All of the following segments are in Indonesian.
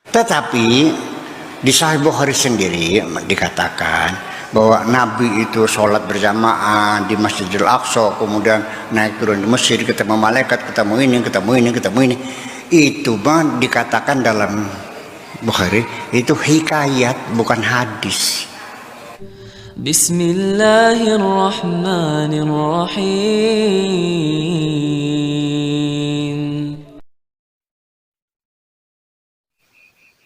Tetapi di Sahih Bukhari sendiri dikatakan bahwa Nabi itu sholat berjamaah di Masjidil Aqsa, kemudian naik turun di Mesir, ketemu malaikat, ketemu ini. Itu mah dikatakan dalam Bukhari itu hikayat, bukan hadis. Bismillahirrahmanirrahim.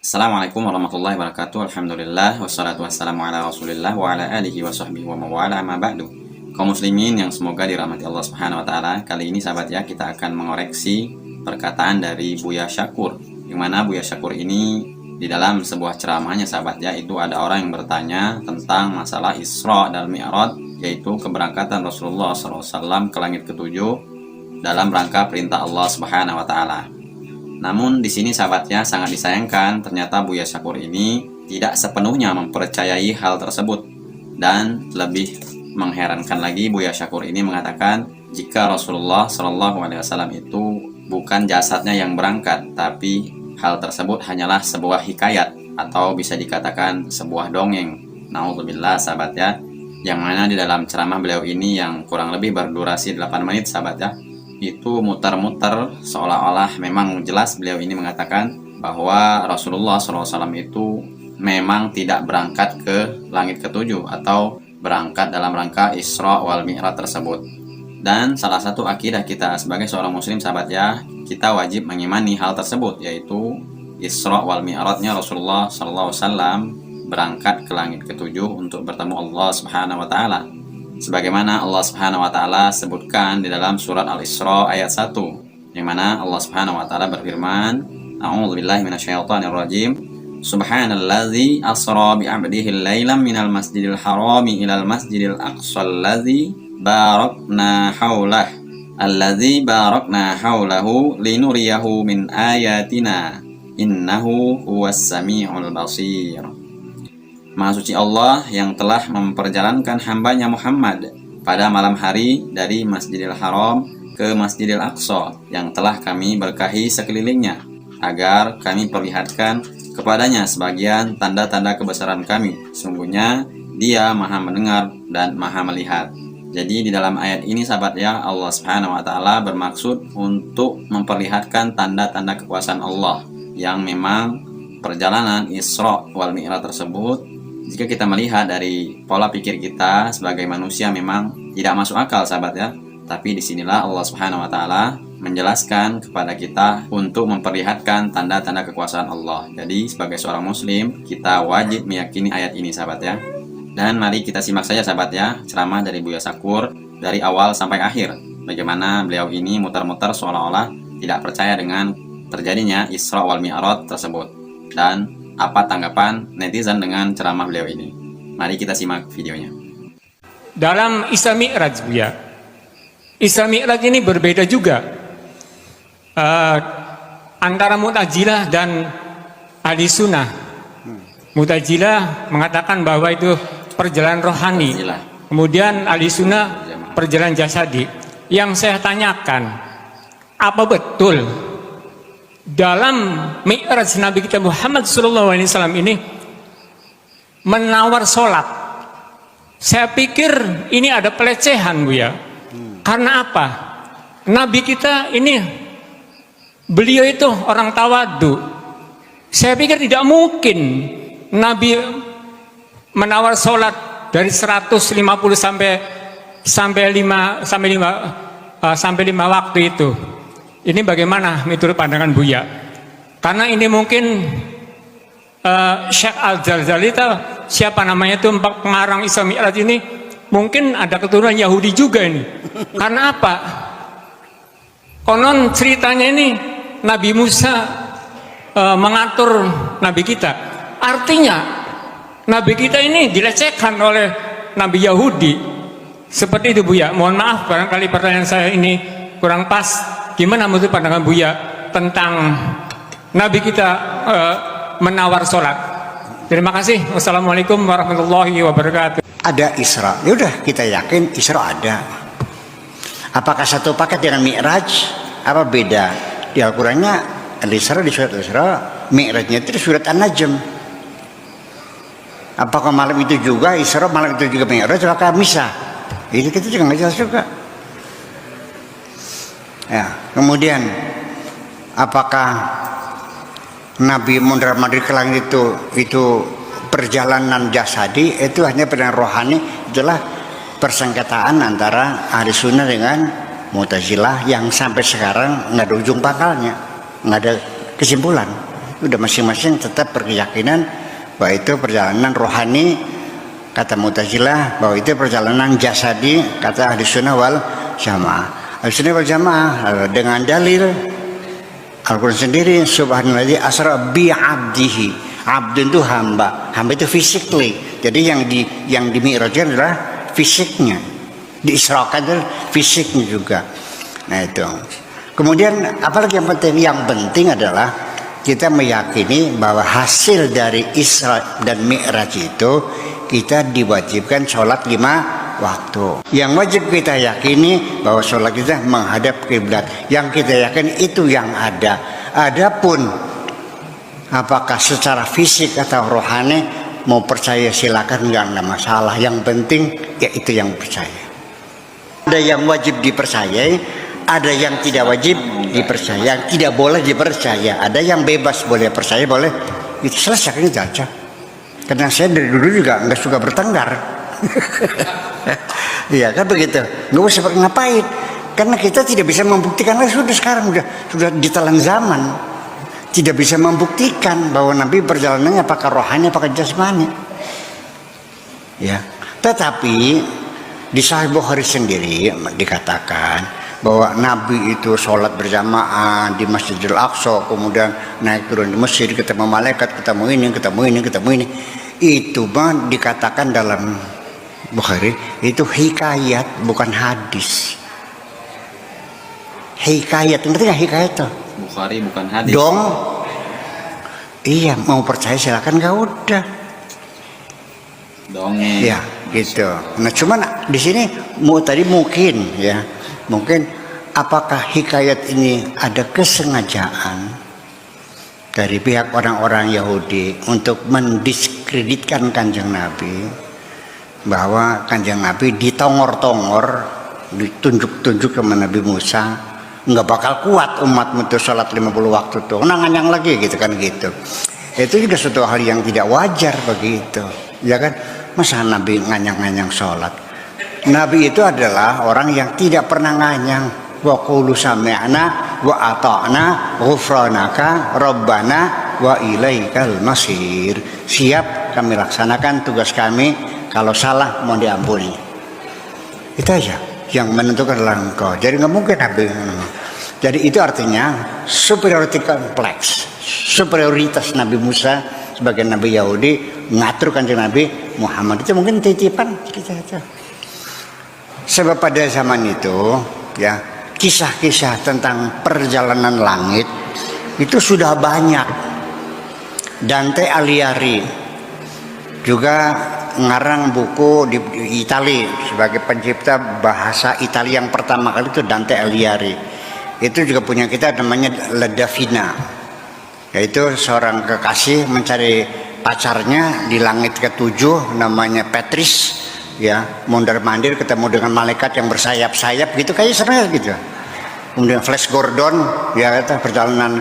Assalamualaikum warahmatullahi wabarakatuh. Alhamdulillah wassalatu wassalamu ala Rasulillah wa ala alihi wa sahbihi wa mawala amma ba'du. Kaum muslimin yang semoga dirahmati Allah Subhanahu wa taala, kali ini sahabat ya, kita akan mengoreksi perkataan dari Buya Syakur. Yang mana Buya Syakur ini di dalam sebuah ceramahnya sahabat ya, itu ada orang yang bertanya tentang masalah Isra dan Mi'raj, yaitu keberangkatan Rasulullah SAW ke langit ketujuh dalam rangka perintah Allah Subhanahu wa taala. Namun di sini sahabatnya sangat disayangkan, ternyata Buya Syakur ini tidak sepenuhnya mempercayai hal tersebut. Dan lebih mengherankan lagi, Buya Syakur ini mengatakan jika Rasulullah SAW itu bukan jasadnya yang berangkat, tapi hal tersebut hanyalah sebuah hikayat atau bisa dikatakan sebuah dongeng. Na'udzubillah sahabat ya, yang mana di dalam ceramah beliau ini yang kurang lebih berdurasi 8 menit sahabat ya, itu muter-muter seolah-olah memang jelas beliau ini mengatakan bahwa Rasulullah SAW itu memang tidak berangkat ke langit ketujuh atau berangkat dalam rangka Isra wal Mi'raj tersebut. Dan salah satu akidah kita sebagai seorang muslim sahabat ya, kita wajib mengimani hal tersebut, yaitu Isra wal Mi'rajnya Rasulullah SAW berangkat ke langit ketujuh untuk bertemu Allah Subhanahu wa taala. Sebagaimana Allah Subhanahu wa taala sebutkan di dalam surat Al-Isra ayat 1, yang mana Allah Subhanahu wa taala berfirman, A'udzubillahi minasyaitonirrajim. Subhanallazi asra bi 'abdihi lailam minal masjidil harami ilal masjidil aqsal ladzi barakna haulah allazi barakna haulahu linuriyahu min ayatina innahu huwas samiul basir. Maha suci Allah yang telah memperjalankan hambanya Muhammad pada malam hari dari Masjidil Haram ke Masjidil Aqsa yang telah kami berkahi sekelilingnya, agar kami perlihatkan kepadanya sebagian tanda-tanda kebesaran kami. Sungguhnya Dia Maha mendengar dan Maha melihat. Jadi di dalam ayat ini sahabat ya, Allah Subhanahu wa taala bermaksud untuk memperlihatkan tanda-tanda kekuasaan Allah, yang memang perjalanan Isra wal Mi'raj tersebut, jika kita melihat dari pola pikir kita sebagai manusia, memang tidak masuk akal sahabat ya. Tapi disinilah Allah Subhanahu wa taala menjelaskan kepada kita untuk memperlihatkan tanda-tanda kekuasaan Allah. Jadi sebagai seorang muslim, kita wajib meyakini ayat ini sahabat ya. Dan mari kita simak saja sahabat ya, ceramah dari Buya Syakur dari awal sampai akhir. Bagaimana beliau ini muter-muter seolah-olah tidak percaya dengan terjadinya Isra wal Mi'raj tersebut, dan apa tanggapan netizen dengan ceramah beliau ini. Mari kita simak videonya. Dalam Isra Mi'raj ya, Isra Mi'raj ini berbeda juga antara Mu'tazilah dan Ahli Sunnah. Mu'tazilah mengatakan bahwa itu perjalanan rohani, kemudian Ahli Sunnah perjalanan jasadi. Yang saya tanyakan, apa betul dalam Mi'raj Nabi kita Muhammad SAW ini menawar sholat? Saya pikir ini ada pelecehan Bu ya. Karena apa? Nabi kita ini, beliau itu orang tawadu. Saya pikir tidak mungkin Nabi menawar sholat dari 150 sampai 5 waktu itu. Ini bagaimana menurut pandangan Buya? Karena ini mungkin Syekh Al-Jalzali, siapa namanya itu pengarang Isra Mi'raj ini, mungkin ada keturunan Yahudi juga ini. Karena apa? Konon ceritanya ini Nabi Musa mengatur Nabi kita. Artinya Nabi kita ini dilecehkan oleh Nabi Yahudi. Seperti itu Buya. Mohon maaf barangkali pertanyaan saya ini kurang pas. Gimana menurut pandangan Buya tentang Nabi kita menawar sholat? Terima kasih. Wassalamualaikum warahmatullahi wabarakatuh. Ada Isra, ya udah kita yakin Isra ada. Apakah satu paket dengan Mi'raj? Apa beda? Di Al-Qurannya Al-Isra, di surat Al-Isra Mi'rajnya itu surat An-Najm. Apakah malam itu juga Isra, malam itu juga Mi'raj, apakah misah? Itu kita juga nggak jelas juga. Ya, kemudian apakah Nabi mondar-mandir ke langit itu perjalanan jasadi, itu hanya perjalanan rohani? Itulah persengketaan antara ahli sunnah dengan Mu'tazilah yang sampai sekarang nggak ada ujung pangkalnya, nggak ada kesimpulan. Udah masing-masing tetap berkeyakinan bahwa itu perjalanan rohani, kata Mu'tazilah, bahwa itu perjalanan jasadi, kata ahli sunnah wal jamaah. Ahli sunnah wal jamaah dengan dalil Al-Quran sendiri, subhanalladzi asra bi 'abdihi. Abdun itu hamba itu physically. Jadi yang dimi'rajkan adalah fisiknya, diisrakan itu fisiknya juga. Nah itu. Kemudian apalagi yang penting? Yang penting adalah kita meyakini bahwa hasil dari Isra dan Mi'raj itu kita diwajibkan sholat 5 waktu. Yang wajib kita yakini bahwa sholat kita menghadap kiblat. Yang kita yakini itu yang ada. Adapun apakah secara fisik atau rohani, mau percaya silakan, nggak ada masalah. Yang penting ya itu yang percaya. Ada yang wajib dipercayai, ada yang tidak wajib dipercaya, yang tidak boleh dipercaya. Ada yang bebas, boleh percaya, boleh. Itu selesai ini aja. Karena saya dari dulu juga nggak suka bertengkar. Iya kan begitu. Nggak usah ngapain. Karena kita tidak bisa membuktikan. Sudah sekarang sudah ditelan zaman. Tidak bisa membuktikan bahwa Nabi perjalanannya apakah rohani apakah jasmani. Ya. Tetapi di Sahih Bukhari sendiri dikatakan bahwa Nabi itu sholat berjamaah di Masjidil Aqsa, kemudian naik turun di Mesir, ketemu malaikat, ketemu ini. Itu mah dikatakan dalam Bukhari itu hikayat, bukan hadis. Hikayat, ngerti nggak hikayat itu? Bukhari bukan hadis. Dong, iya, mau percaya silakan, nggak udah. Dongeng. Ya, gitu. Nah, cuman di sini tadi mungkin ya, mungkin apakah hikayat ini ada kesengajaan dari pihak orang-orang Yahudi untuk mendiskreditkan Kanjeng Nabi, bahwa Kanjeng Nabi ditongor-tongor, ditunjuk-tunjuk sama Nabi Musa, nggak bakal kuat umatmu tuh sholat 50 waktu tuh, nganyang lagi gitu kan gitu. Itu juga suatu hal yang tidak wajar begitu, ya kan? Masa Nabi nganyang-nganyang sholat? Nabi itu adalah orang yang tidak pernah nganyang. Wa qulu sami'na wa ata'na ghufranaka rabbana wa ilaikal masir. Siap, kami laksanakan tugas kami, kalau salah mau diampuni. Itu aja yang menentukan adalah engkau. Jadi nggak mungkin Nabi. Jadi itu artinya superiority kompleks, superioritas Nabi Musa sebagai Nabi Yahudi ngatur Kanjeng Nabi Muhammad. Itu mungkin titipan kita aja. Sebab pada zaman itu ya, kisah-kisah tentang perjalanan langit itu sudah banyak. Dante Alighieri juga ngarang buku di Italia sebagai pencipta bahasa Italia yang pertama kali itu Dante Alighieri. Itu juga punya kita namanya La Davina, yaitu seorang kekasih mencari pacarnya di langit ke-7 namanya Petris, ya, mondar-mandir ketemu dengan malaikat yang bersayap-sayap gitu, kayak sebenarnya gitu. Kemudian Flash Gordon, ya, itu perjalanan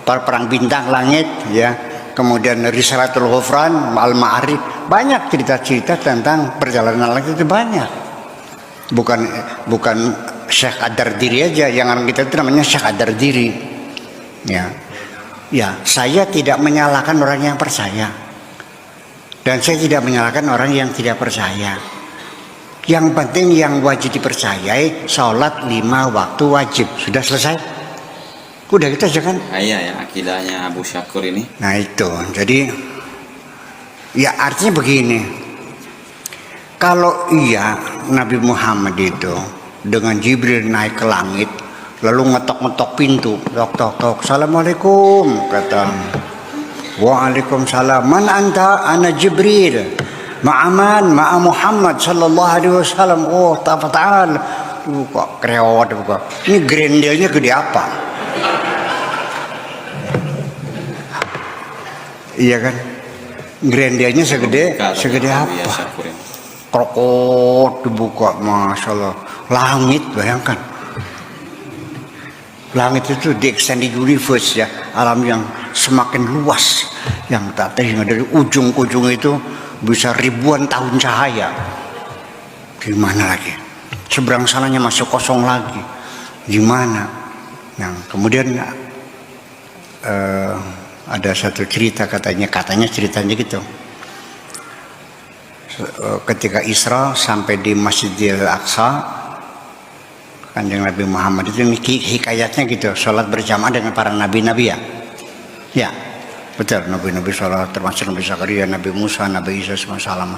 perang bintang langit, ya. Kemudian Risalatul Ghufran, Al-Ma'arif, banyak cerita-cerita tentang perjalanan langit itu banyak. Bukan Syekh Ad-Dardiri aja, yang orang kita itu namanya Syekh Ad-Dardiri. Ya. Ya, saya tidak menyalahkan orang yang percaya. Dan saya tidak menyalahkan orang yang tidak percaya. Yang penting yang wajib dipercayai, sholat 5 waktu wajib. Sudah selesai? Udah gitu aja kan? Iya ya, akidahnya Abu Syakur ini. Nah itu, jadi ya artinya begini. Kalau iya Nabi Muhammad itu dengan Jibril naik ke langit, lalu ngetok-ngetok pintu, tok-tok-tok, assalamualaikum, kata. Waalaikumsalam. Man anta? Ana Jibril. Ma'aman, ma'a Muhammad sallallahu alaihi wasallam. Oh, ta'ala. Kok krewot kok. Ini grendelnya gede apa? Iya kan? Grandianya segede Buya apa? Syakur ini. Krokot dibuka, masya Allah. Langit, bayangkan. Langit itu di extended universe ya, alam yang semakin luas, yang tak terhingga dari ujung ke ujung itu bisa ribuan tahun cahaya. Gimana lagi? Seberang sananya masih kosong lagi. Gimana? Yang kemudian ada satu cerita katanya ceritanya gitu. Ketika Isra sampai di Masjidil Aqsa, Kanjeng Nabi Muhammad itu hikayatnya gitu, sholat berjamaah dengan para nabi-nabi ya. Ya, betul, nabi-nabi sholat, termasuk Nabi Zakaria, Nabi Musa, Nabi Isa, SAW.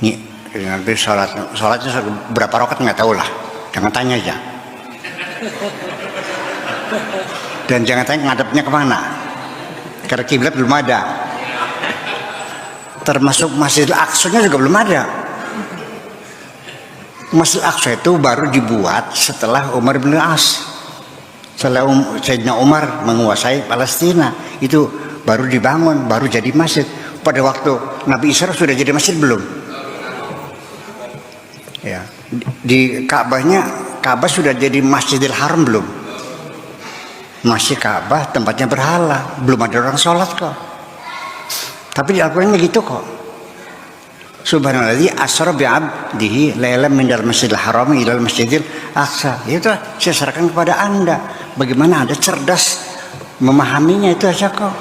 Nih, Nabi sholatnya berapa rakaat nggak tahu lah, jangan tanya aja. Dan jangan tanya ngadepnya kemana, karena kiblat belum ada. Termasuk Masjidil Aqsa-nya juga belum ada. Masjid Aqsa itu baru dibuat setelah Umar bin As. Setelah Sayyidina Umar menguasai Palestina, itu baru dibangun, baru jadi masjid. Pada waktu Nabi Isra sudah jadi masjid belum? Ya. Di Ka'bah sudah jadi Masjidil Haram belum? Masih Ka'bah tempatnya berhala, belum ada orang sholat kok. Tapi di Al-Quran gitu kok. Subhanalladzi asra bi'abdihi lailan minal masjidil haram ilal masjidil aqsa. Itu saya serahkan kepada Anda. Bagaimana Anda cerdas memahaminya, itu aja kok.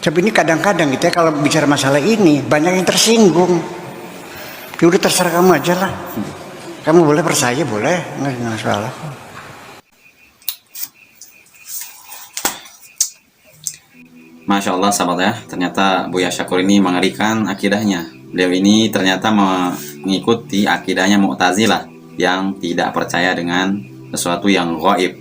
Tapi ini kadang-kadang gitu ya, kalau bicara masalah ini banyak yang tersinggung. Ya udah terserah kamu aja lah. Kamu boleh percaya, boleh, nggak masalah. Masya Allah sahabat ya, ternyata Buya Syakur ini mengerikan akidahnya. Beliau ini ternyata mengikuti akidahnya Mu'tazilah yang tidak percaya dengan sesuatu yang gaib.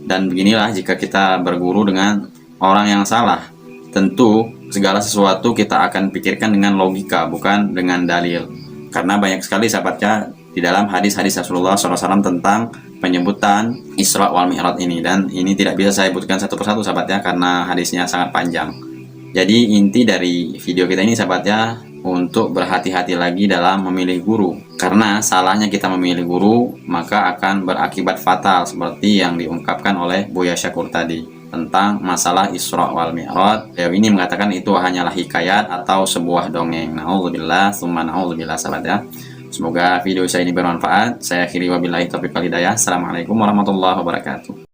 Dan beginilah jika kita berguru dengan orang yang salah, tentu segala sesuatu kita akan pikirkan dengan logika, bukan dengan dalil. Karena banyak sekali sahabatnya di dalam hadis-hadis Rasulullah SAW tentang penyebutan Isra wal Mi'raj ini, dan ini tidak bisa saya sebutkan satu persatu sahabatnya karena hadisnya sangat panjang. Jadi inti dari video kita ini sahabatnya untuk berhati-hati lagi dalam memilih guru, karena salahnya kita memilih guru maka akan berakibat fatal seperti yang diungkapkan oleh Buya Syakur tadi tentang masalah Isra wal Mi'raj. Beliau ini mengatakan itu hanyalah hikayat atau sebuah dongeng. Na'udzubillah, tsumma na'udzubillah sahabat ya. Semoga video saya ini bermanfaat. Saya akhiri wabillahi taufiq wal hidayah. Assalamualaikum warahmatullahi wabarakatuh.